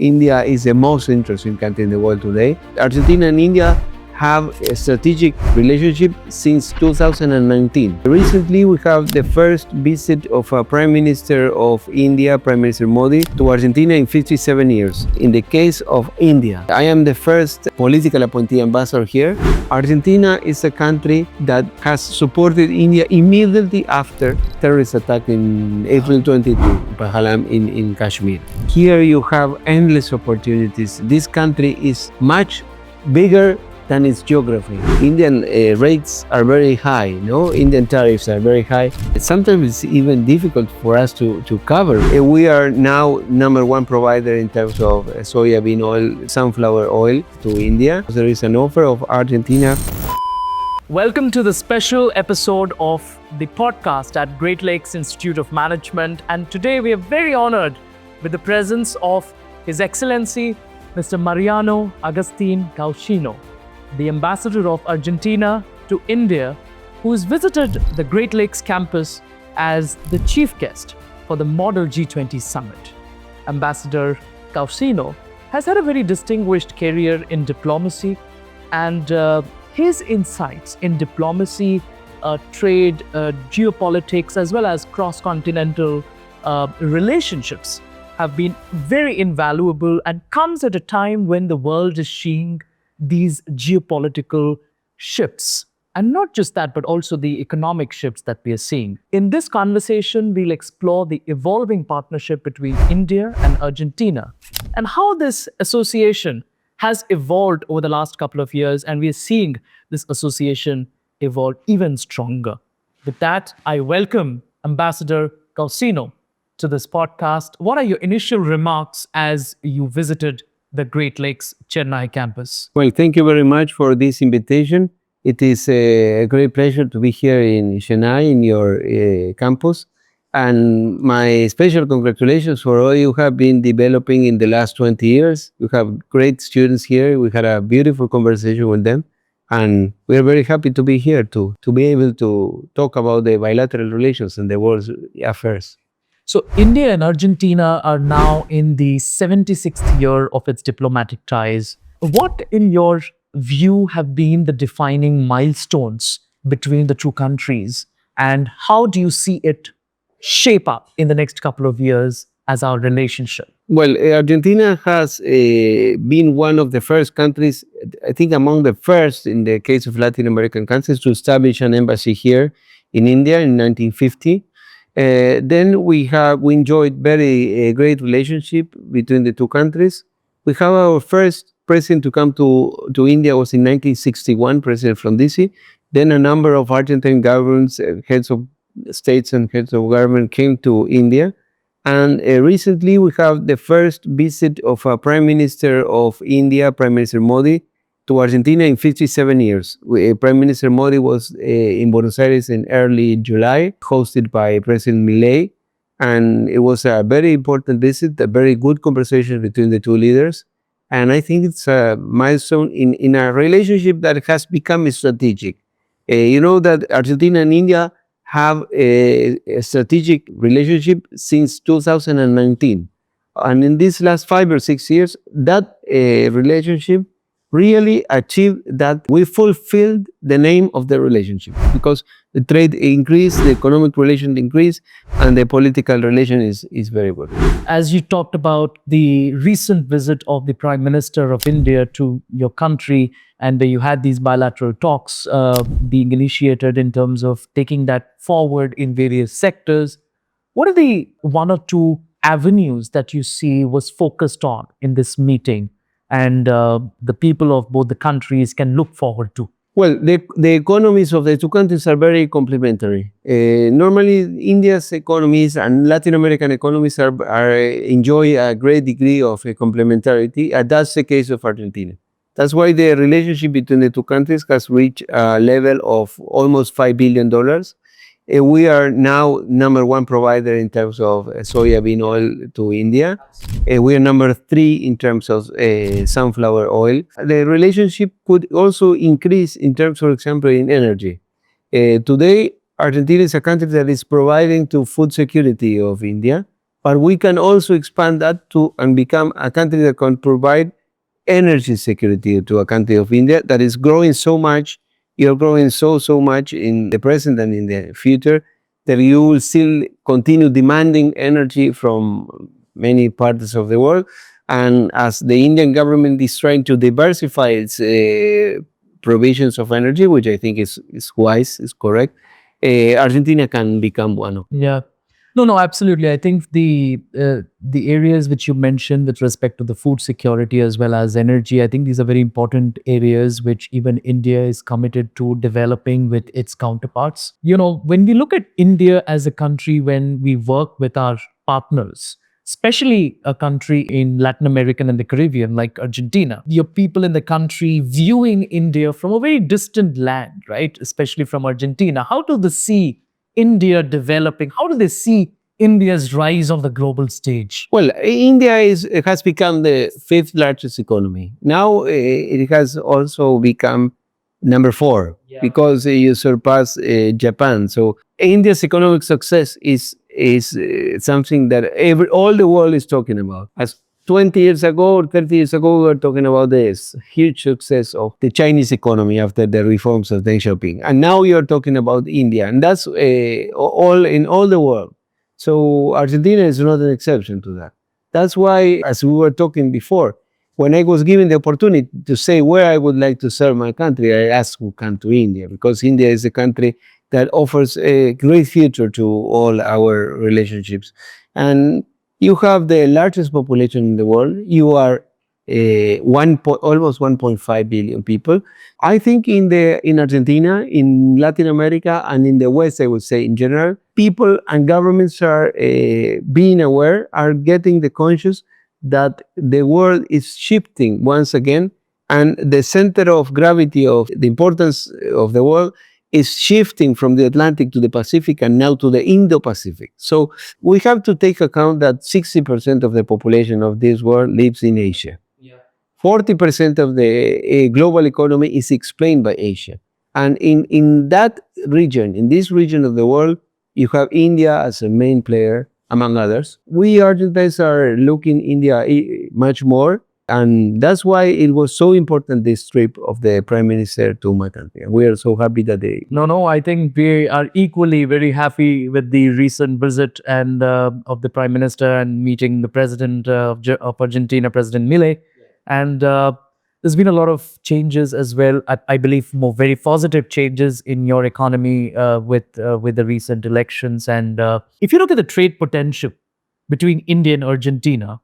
India is the most interesting country in the world today. Argentina and India have a strategic relationship since 2019. Recently, we have the first visit of a Prime Minister of India, Prime Minister Modi, to Argentina in 57 years. In the case of India, I am the first political appointee ambassador here. Argentina is a country that has supported India immediately after terrorist attack in April 22, Pahalam in Kashmir. Here you have endless opportunities. This country is much bigger than its geography. Indian rates are very high, Indian tariffs are very high. Sometimes it's even difficult for us to cover. We are now #1 provider in terms of soybean oil, sunflower oil to India. There is an offer of Argentina. Welcome to the special episode of the podcast at Great Lakes Institute of Management. And today we are very honored with the presence of His Excellency, Mr. Mariano Agustín Caucino, the ambassador of Argentina to India, who has visited the Great Lakes campus as the chief guest for the Model G20 Summit. Ambassador Caucino has had a very distinguished career in diplomacy, and his insights in diplomacy, trade, geopolitics, as well as cross-continental relationships have been very invaluable, and comes at a time when the world is seeing these geopolitical shifts. And not just that, but also the economic shifts that we are seeing. In this conversation, we'll explore the evolving partnership between India and Argentina and how this association has evolved over the last couple of years, and we are seeing this association evolve even stronger. With that, I welcome Ambassador Caucino to this podcast. What are your initial remarks as you visited the Great Lakes Chennai campus? Well, thank you very much for this invitation. It is a great pleasure to be here in Chennai, in your campus. And my special congratulations for all you have been developing in the last 20 years. You have great students here. We had a beautiful conversation with them. And we are very happy to be here to be able to talk about the bilateral relations and the world's affairs. So India and Argentina are now in the 76th year of its diplomatic ties. What, in your view, have been the defining milestones between the two countries, and how do you see it shape up in the next couple of years as our relationship? Well, Argentina has been one of the first countries, I think among the first in the case of Latin American countries, to establish an embassy here in India in 1950. Then we enjoyed very great relationship between the two countries. We have our first president to come to India was in 1961, President from DC. Then a number of Argentine governments, heads of states and heads of government came to India. And recently we have the first visit of a Prime Minister of India, Prime Minister Modi, to Argentina in 57 years. Prime Minister Modi was in Buenos Aires in early July, hosted by President Milei. And it was a very important visit, a very good conversation between the two leaders. And I think it's a milestone in a relationship that has become strategic. You know that Argentina and India have a strategic relationship since 2019. And in these last 5 or 6 years, that relationship really achieved that we fulfilled the name of the relationship, because the trade increased, the economic relation increased, and the political relation is very good. As you talked about the recent visit of the Prime Minister of India to your country, and you had these bilateral talks being initiated in terms of taking that forward in various sectors, what are the one or two avenues that you see was focused on in this meeting, and the people of both the countries can look forward to? Well, the economies of the two countries are very complementary. Normally, India's economies and Latin American economies enjoy a great degree of complementarity, and that's the case of Argentina. That's why the relationship between the two countries has reached a level of almost $5 billion. We are now #1 provider in terms of soybean oil to India. We are #3 in terms of sunflower oil. The relationship could also increase in terms, for example, in energy. Today, Argentina is a country that is providing to food security of India. but we can also expand that to and become a country that can provide energy security to a country of India that is growing so much. You're growing so much in the present and in the future that you will still continue demanding energy from many parts of the world. And as the Indian government is trying to diversify its provisions of energy, which I think is wise, is correct, Argentina can become one of. Yeah. No, no, absolutely. I think the areas which you mentioned with respect to the food security as well as energy, I think these are very important areas which even India is committed to developing with its counterparts. You know, when we look at India as a country, when we work with our partners, especially a country in Latin American and the Caribbean like Argentina, your people in the country viewing India from a very distant land, right? Especially from Argentina. How do they see India developing? How do they see India's rise on the global stage? Well, India has become the fifth largest economy. Now it has also become number four because you surpass Japan. So India's economic success is something that all the world is talking about. As 20 years ago or 30 years ago, we were talking about this huge success of the Chinese economy after the reforms of Deng Xiaoping. And now you're talking about India. And that's all in all the world. So Argentina is not an exception to that. That's why, as we were talking before, when I was given the opportunity to say where I would like to serve my country, I asked who come to India because India is a country that offers a great future to all our relationships. And you have the largest population in the world. You are almost 1.5 billion people. I think in Argentina, in Latin America, and in the West, I would say in general, people and governments are being aware, are getting the conscious that the world is shifting once again, and the center of gravity of the importance of the world is shifting from the Atlantic to the Pacific and now to the Indo-Pacific. So we have to take account that 60% of the population of this world lives in Asia. 40% of the global economy is explained by Asia. And in that region, in this region of the world, you have India as a main player, among others. We Argentines are looking India much more. And that's why it was so important, this trip of the Prime Minister to my country. And we are so happy that they... No, no, I think we are equally very happy with the recent visit and of the Prime Minister and meeting the President of Argentina, President Milei. And there's been a lot of changes as well. I believe more very positive changes in your economy with the recent elections. And if you look at the trade potential between India and Argentina,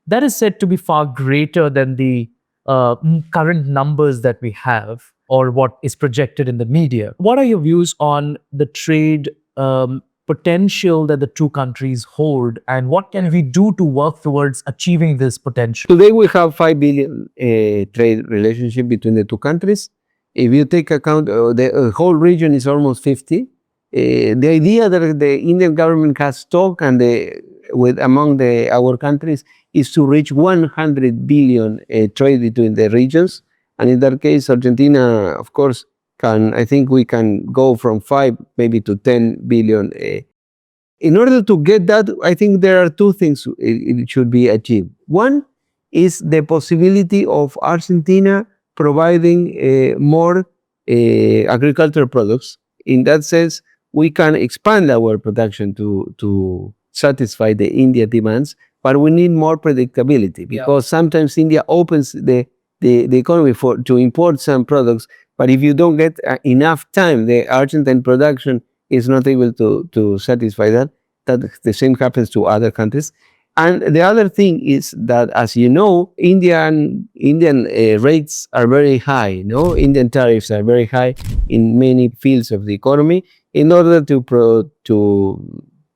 that is said to be far greater than the current numbers that we have or what is projected in the media. What are your views on the trade potential that the two countries hold, and what can we do to work towards achieving this potential? Today we have 5 billion trade relationship between the two countries. If you take account, the whole region is almost 50. The idea that the Indian government has talked and among our countries is to reach 100 billion trade between the regions. And in that case, Argentina, of course, I think we can go from 5 maybe to 10 billion. In order to get that, I think there are two things it should be achieved. One is the possibility of Argentina providing more agricultural products. In that sense, we can expand our production to satisfy the India demands, but we need more predictability because sometimes India opens the economy to import some products, but if you don't get enough time, the Argentine production is not able to satisfy that. That the same happens to other countries. And the other thing is that, as you know, Indian rates are very high. No, Indian tariffs are very high in many fields of the economy in order to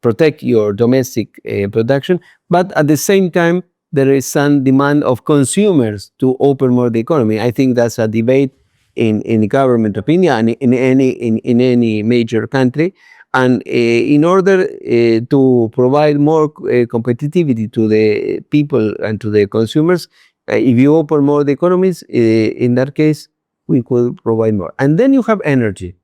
protect your domestic production. But at the same time, there is some demand of consumers to open more the economy. I think that's a debate in government opinion and in any major country. And in order to provide more competitivity to the people and to the consumers, if you open more the economies, in that case, we could provide more. And then you have energy.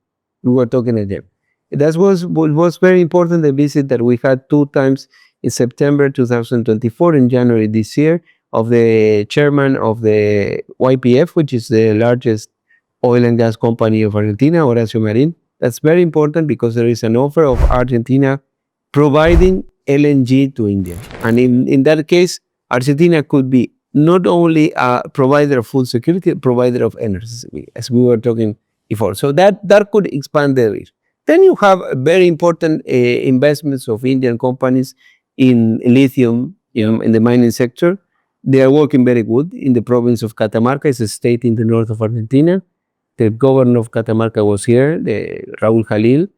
We were talking again. That was very important, the visit that we had 2 times in September 2024, in January this year, of the chairman of the YPF, which is the largest oil and gas company of Argentina, Horacio Marin. That's very important because there is an offer of Argentina providing LNG to India. And in that case, Argentina could be not only a provider of food security, a provider of energy, as we were talking before. So that could expand the reach. Then you have very important investments of Indian companies in lithium, in the mining sector. They are working very good in the province of Catamarca. It's a state in the north of Argentina. The governor of Catamarca was here, Raúl Jalil.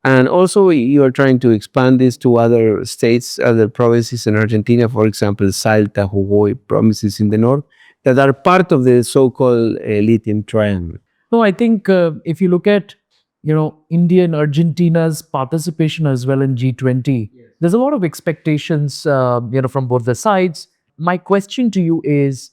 And also, you are trying to expand this to other states, other provinces in Argentina, for example, Salta, Jujuy, provinces in the north that are part of the so-called lithium triangle. No, I think if you look at, India and Argentina's participation as well in G20, there's a lot of expectations, from both the sides. My question to you is,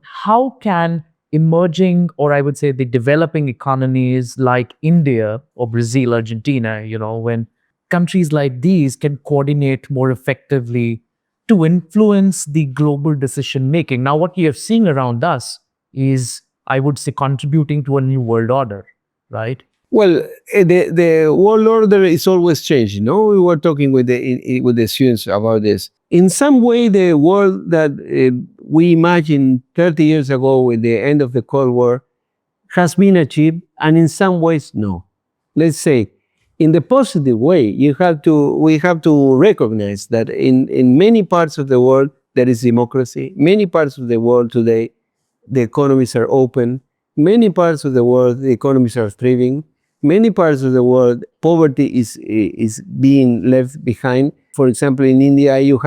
how can emerging, or I would say the developing economies like India or Brazil, Argentina, when countries like these can coordinate more effectively to influence the global decision making? Now, what we are seeing around us is, I would say, contributing to a new world order, right? Well, the world order is always changing. No, we were talking with the students about this. In some way, the world that we imagined 30 years ago with the end of the Cold War has been achieved, and in some ways, no. Let's say, in the positive way, we have to recognize that in many parts of the world there is democracy. Many parts of the world today, the economies are open. Many parts of the world, the economies are thriving. Many parts of the world, poverty is being left behind. For example, in India, you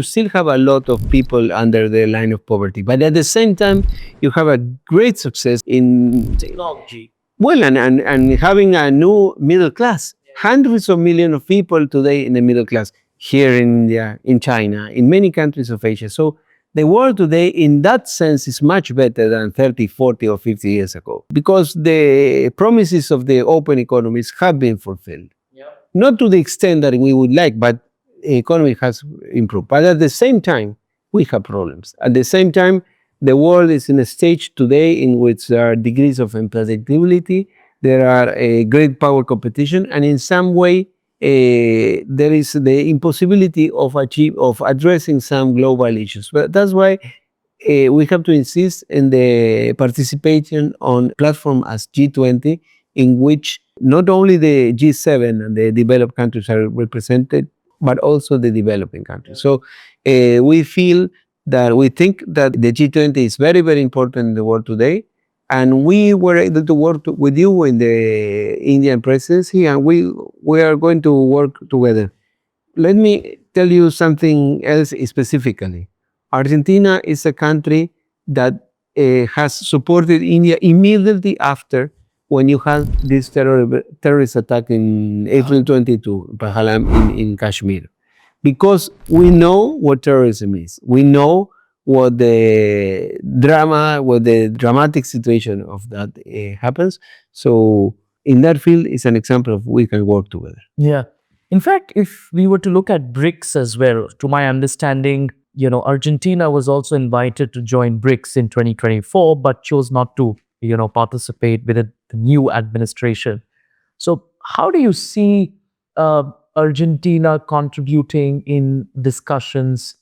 still have a lot of people under the line of poverty, but at the same time, you have a great success in Technology. well, and having a new middle class. Hundreds of millions of people today in the middle class here in India, in China, in many countries of Asia. So the world today, in that sense, is much better than 30, 40, or 50 years ago because the promises of the open economies have been fulfilled. Not to the extent that we would like, but the economy has improved. But at the same time, we have problems. At the same time, the world is in a stage today in which there are degrees of unpredictability, there are a great power competition, and in some way, there is the impossibility of addressing some global issues. But that's why we have to insist in the participation on platform as G20, in which not only the G7 and the developed countries are represented, but also the developing countries. So we think that the G20 is very, very important in the world today. And we were able to work with you in the Indian presidency, and we are going to work together. Let me tell you something else specifically. Argentina is a country that has supported India immediately after when you had this terrorist attack in April 22, Pahalam in Kashmir. Because we know what terrorism is. We know what the dramatic situation of that happens. So in that field, it's an example of we can work together. Yeah. In fact, if we were to look at BRICS as well, to my understanding, Argentina was also invited to join BRICS in 2024, but chose not to, participate within the new administration. So how do you see Argentina contributing in discussions,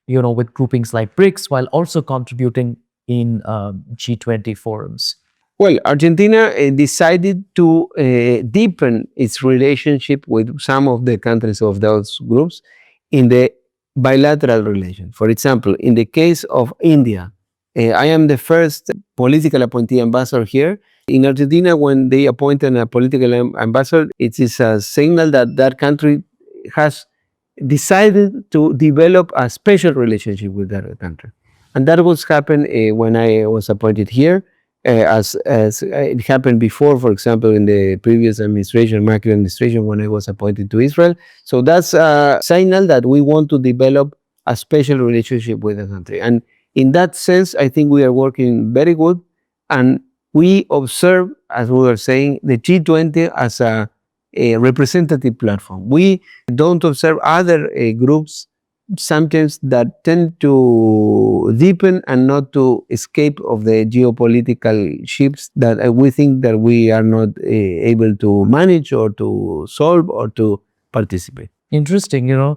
with groupings like BRICS, while also contributing in G20 forums? Well, Argentina decided to deepen its relationship with some of the countries of those groups in the bilateral relation. For example, in the case of India, I am the first political appointee ambassador here. In Argentina, when they appointed a political ambassador, it is a signal that that country has decided to develop a special relationship with that country. And that was happened when I was appointed here. As it happened before, for example, in the previous administration, Macri administration, when I was appointed to Israel. So that's a signal that we want to develop a special relationship with the country. And in that sense, I think we are working very good. And we observe, as we were saying, the G20 as a a representative platform. We don't observe other groups sometimes that tend to deepen and not to escape of the geopolitical shifts that we think that we are not able to manage or to solve or to participate. Interesting,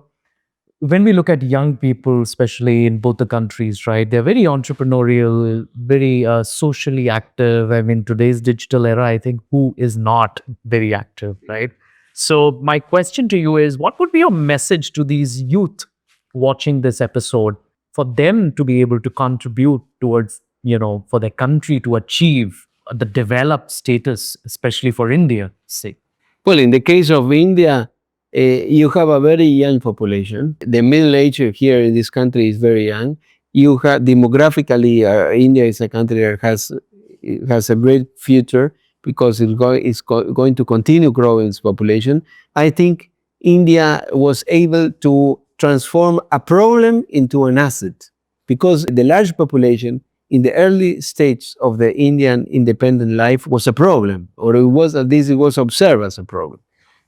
when we look at young people, especially in both the countries, right, they're very entrepreneurial, very socially active. I mean, today's digital era, I think, who is not very active, right? So, my question to you is, what would be your message to these youth watching this episode for them to be able to contribute towards, for their country to achieve the developed status, especially for India's sake? Well, in the case of India, you have a very young population. The middle age here in this country is very young. You have demographically, India is a country that has a great future because it's going to continue growing its population. I think India was able to transform a problem into an asset because the large population in the early stage of the Indian independent life was a problem, or it was at least it was observed as a problem.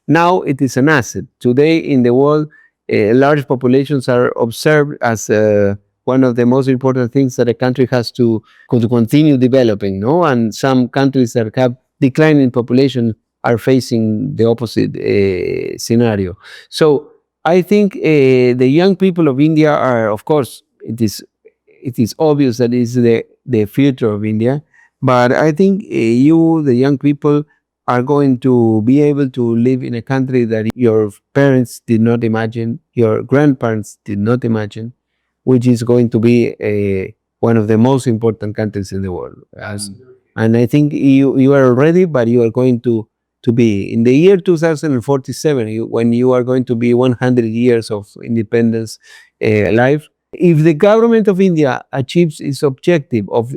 Now it is an asset. Today in the world, large populations are observed as one of the most important things that a country has to continue developing. No, and some countries that have declining population are facing the opposite scenario. So I think the young people of India are, of course, it is obvious that it's the future of India. But I think you, the young people, are going to be able to live in a country that your parents did not imagine, your grandparents did not imagine, which is going to be one of the most important countries in the world. And I think you are ready, but you are going to be in the year 2047, when you are going to be 100 years of independence life. If the government of India achieves its objective of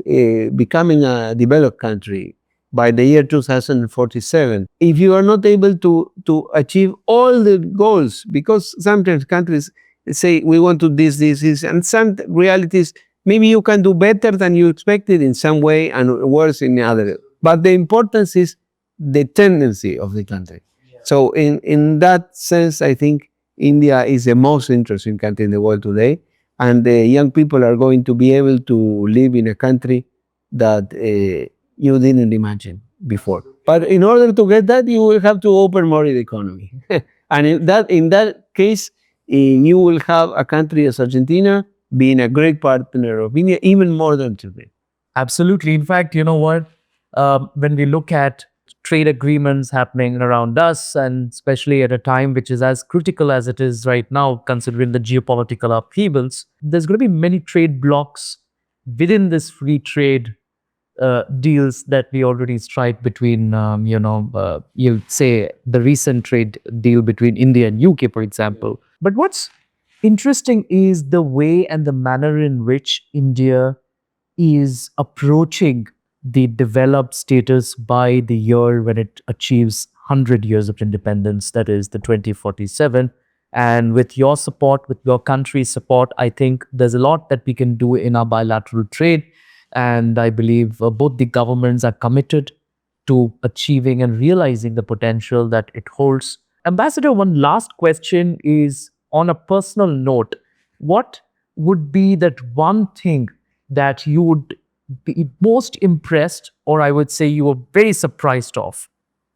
becoming a developed country by the year 2047, if you are not able to achieve all the goals, because sometimes countries say we want to this, and some realities, maybe you can do better than you expected in some way and worse in other. But the importance is the tendency of the country. So in that sense, I think India is the most interesting country in the world today, and the young people are going to be able to live in a country that you didn't imagine before. But in order to get that, you will have to open more the economy. And in that case, you will have a country as Argentina being a great partner of India, even more than today. Absolutely. In fact, you know what? When we look at trade agreements happening around us, and especially at a time which is as critical as it is right now, considering the geopolitical upheavals, there's going to be many trade blocks within this free trade deals that we already strike between, you say the recent trade deal between India and UK, for example. But what's interesting is the way and the manner in which India is approaching the developed status by the year when it achieves 100 years of independence, that is the 2047. And with your support, with your country's support, I think there's a lot that we can do in our bilateral trade. And I believe both the governments are committed to achieving and realizing the potential that it holds. Ambassador, one last question is on a personal note. What would be that one thing that you would be most impressed, or I would say you were very surprised of,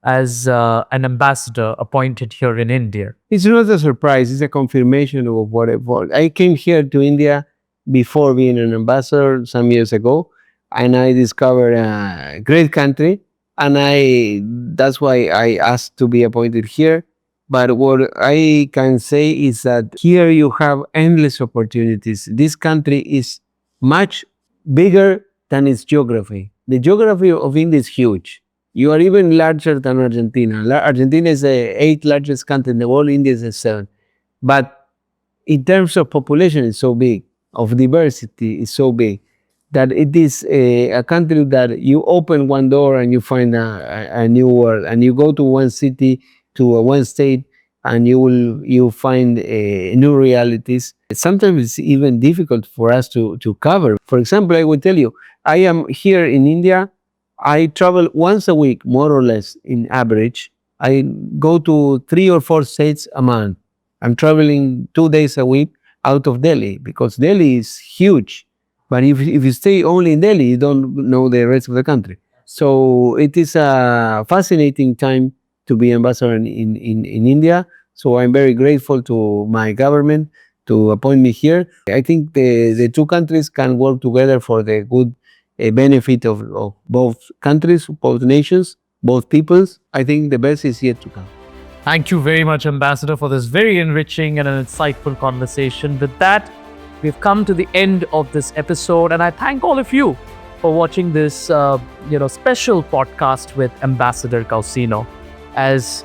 as an ambassador appointed here in India? It's not a surprise, it's a confirmation of what I want. I came here to India before being an ambassador some years ago, and I discovered a great country, and that's why I asked to be appointed here. But what I can say is that here you have endless opportunities. This country is much bigger than its geography. The geography of India is huge. You are even larger than Argentina. Argentina is the 8th largest country in the world. India is the 7th. But in terms of population, it's so big. Of diversity, is so big that it is a country that you open one door and you find a new world. And you go to one city, to one state, and you find new realities. Sometimes it's even difficult for us to cover. For example, I will tell you, I am here in India. I travel once a week, more or less, in average, I go to 3 or 4 states a month. I'm traveling 2 days a week out of Delhi because Delhi is huge. But if you stay only in Delhi, you don't know the rest of the country. So it is a fascinating time to be ambassador in India. So I'm very grateful to my government to appoint me here. I think the two countries can work together for the good benefit of both countries, both nations, both peoples. I think the best is yet to come. Thank you very much, Ambassador, for this very enriching and an insightful conversation. With that, we've come to the end of this episode, and I thank all of you for watching this, special podcast with Ambassador Caucino. As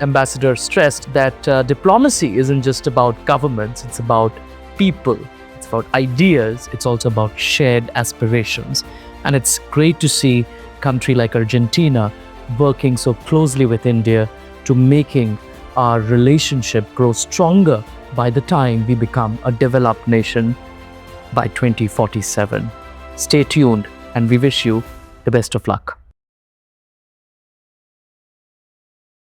Ambassador stressed that diplomacy isn't just about governments; it's about people, it's about ideas, it's also about shared aspirations, and it's great to see a country like Argentina working so closely with India to making our relationship grow stronger by the time we become a developed nation by 2047. Stay tuned, and we wish you the best of luck.